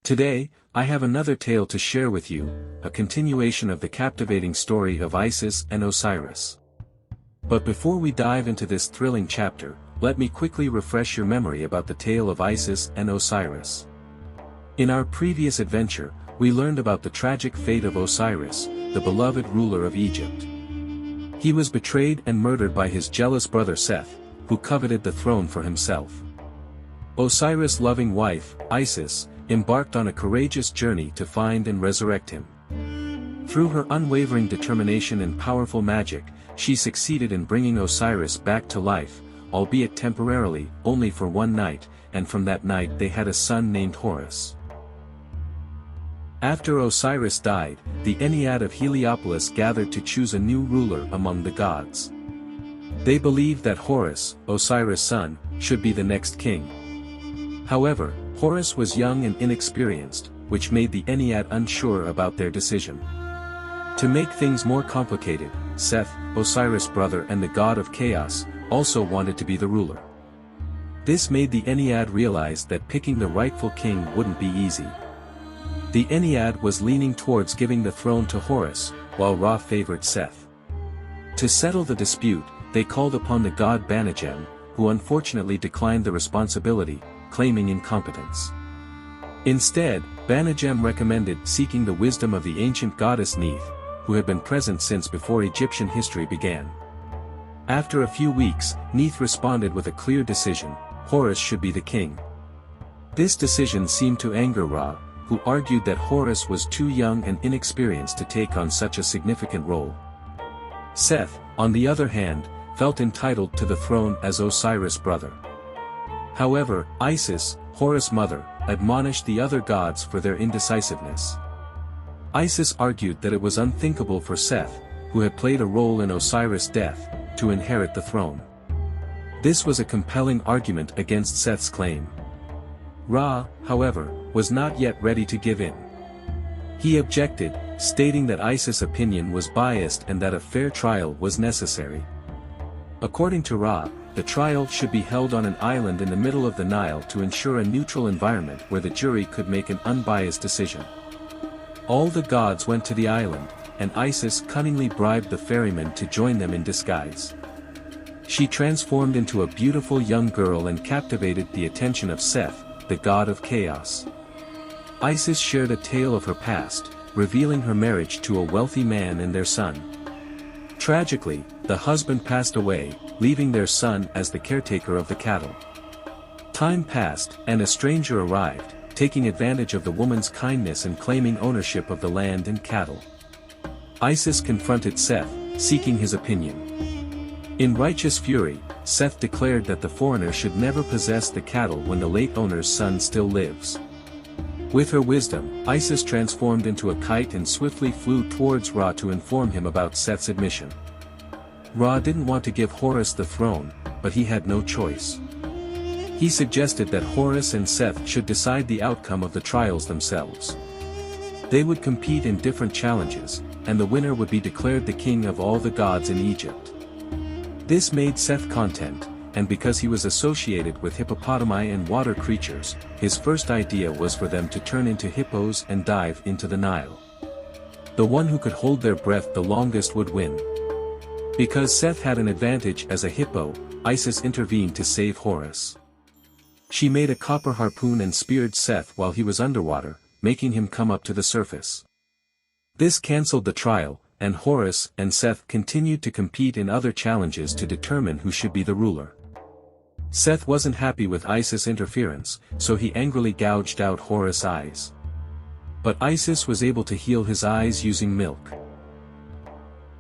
Today, I have another tale to share with you, a continuation of the captivating story of Isis and Osiris. But before we dive into this thrilling chapter, let me quickly refresh your memory about the tale of Isis and Osiris. In our previous adventure, we learned about the tragic fate of Osiris, the beloved ruler of Egypt. He was betrayed and murdered by his jealous brother Seth, who coveted the throne for himself. Osiris' loving wife, Isis, embarked on a courageous journey to find and resurrect him. Through her unwavering determination and powerful magic, she succeeded in bringing Osiris back to life, albeit temporarily, only for one night, and from that night they had a son named Horus. After Osiris died, the Ennead of Heliopolis gathered to choose a new ruler among the gods. They believed that Horus, Osiris' son, should be the next king. However, Horus was young and inexperienced, which made the Ennead unsure about their decision. To make things more complicated, Seth, Osiris' brother and the god of chaos, also wanted to be the ruler. This made the Ennead realize that picking the rightful king wouldn't be easy. The Ennead was leaning towards giving the throne to Horus, while Ra favored Seth. To settle the dispute, they called upon the god Banagem, who unfortunately declined the responsibility, claiming incompetence. Instead, Banagem recommended seeking the wisdom of the ancient goddess Neith, who had been present since before Egyptian history began. After a few weeks, Neith responded with a clear decision: Horus should be the king. This decision seemed to anger Ra, who argued that Horus was too young and inexperienced to take on such a significant role. Seth, on the other hand, felt entitled to the throne as Osiris' brother. However, Isis, Horus' mother, admonished the other gods for their indecisiveness. Isis argued that it was unthinkable for Seth, who had played a role in Osiris' death, to inherit the throne. This was a compelling argument against Seth's claim. Ra, however, was not yet ready to give in. He objected, stating that Isis' opinion was biased and that a fair trial was necessary. According to Ra, the trial should be held on an island in the middle of the Nile to ensure a neutral environment where the jury could make an unbiased decision. All the gods went to the island, and Isis cunningly bribed the ferryman to join them in disguise. She transformed into a beautiful young girl and captivated the attention of Seth, the god of chaos. Isis shared a tale of her past, revealing her marriage to a wealthy man and their son. Tragically, the husband passed away, leaving their son as the caretaker of the cattle. Time passed, and a stranger arrived, taking advantage of the woman's kindness and claiming ownership of the land and cattle. Isis confronted Seth, seeking his opinion. In righteous fury, Seth declared that the foreigner should never possess the cattle when the late owner's son still lives. With her wisdom, Isis transformed into a kite and swiftly flew towards Ra to inform him about Seth's admission. Ra didn't want to give Horus the throne, but he had no choice. He suggested that Horus and Seth should decide the outcome of the trials themselves. They would compete in different challenges, and the winner would be declared the king of all the gods in Egypt. This made Seth content, and because he was associated with hippopotami and water creatures, his first idea was for them to turn into hippos and dive into the Nile. The one who could hold their breath the longest would win. Because Seth had an advantage as a hippo, Isis intervened to save Horus. She made a copper harpoon and speared Seth while he was underwater, making him come up to the surface. This cancelled the trial, and Horus and Seth continued to compete in other challenges to determine who should be the ruler. Seth wasn't happy with Isis' interference, so he angrily gouged out Horus' eyes. But Isis was able to heal his eyes using milk.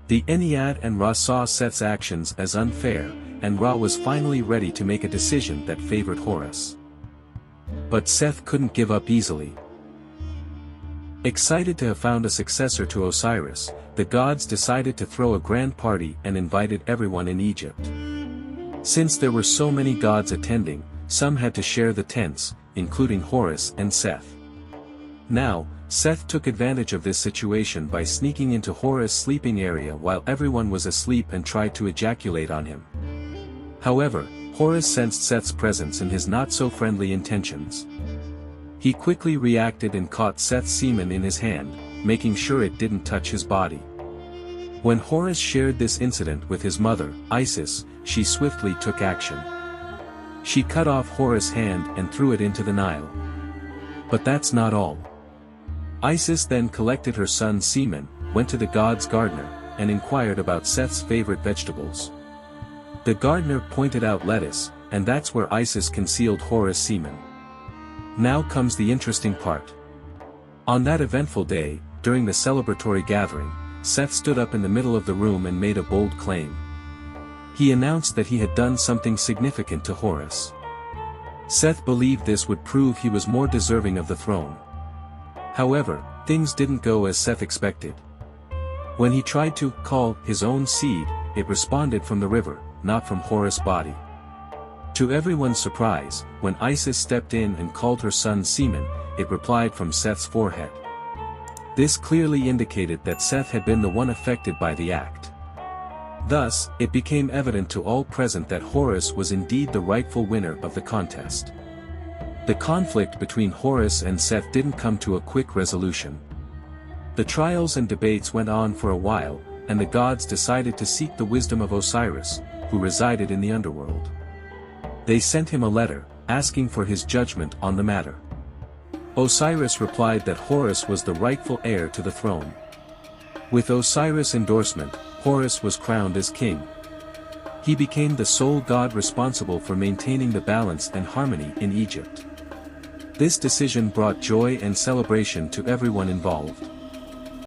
The Ennead and Ra saw Seth's actions as unfair, and Ra was finally ready to make a decision that favored Horus. But Seth couldn't give up easily. Excited to have found a successor to Osiris, the gods decided to throw a grand party and invited everyone in Egypt. Since there were so many gods attending, some had to share the tents, including Horus and Seth. Now, Seth took advantage of this situation by sneaking into Horus' sleeping area while everyone was asleep and tried to ejaculate on him. However, Horus sensed Seth's presence and his not-so-friendly intentions. He quickly reacted and caught Seth's semen in his hand, making sure it didn't touch his body. When Horus shared this incident with his mother, Isis, she swiftly took action. She cut off Horus' hand and threw it into the Nile. But that's not all. Isis then collected her son's semen, went to the god's gardener, and inquired about Seth's favorite vegetables. The gardener pointed out lettuce, and that's where Isis concealed Horus' semen. Now comes the interesting part. On that eventful day, during the celebratory gathering, Seth stood up in the middle of the room and made a bold claim. He announced that he had done something significant to Horus. Seth believed this would prove he was more deserving of the throne. However, things didn't go as Seth expected. When he tried to call his own seed, it responded from the river, not from Horus' body. To everyone's surprise, when Isis stepped in and called her son semen, it replied from Seth's forehead. This clearly indicated that Seth had been the one affected by the act. Thus, it became evident to all present that Horus was indeed the rightful winner of the contest. The conflict between Horus and Seth didn't come to a quick resolution. The trials and debates went on for a while, and the gods decided to seek the wisdom of Osiris, who resided in the underworld. They sent him a letter, asking for his judgment on the matter. Osiris replied that Horus was the rightful heir to the throne. With Osiris' endorsement, Horus was crowned as king. He became the sole god responsible for maintaining the balance and harmony in Egypt. This decision brought joy and celebration to everyone involved.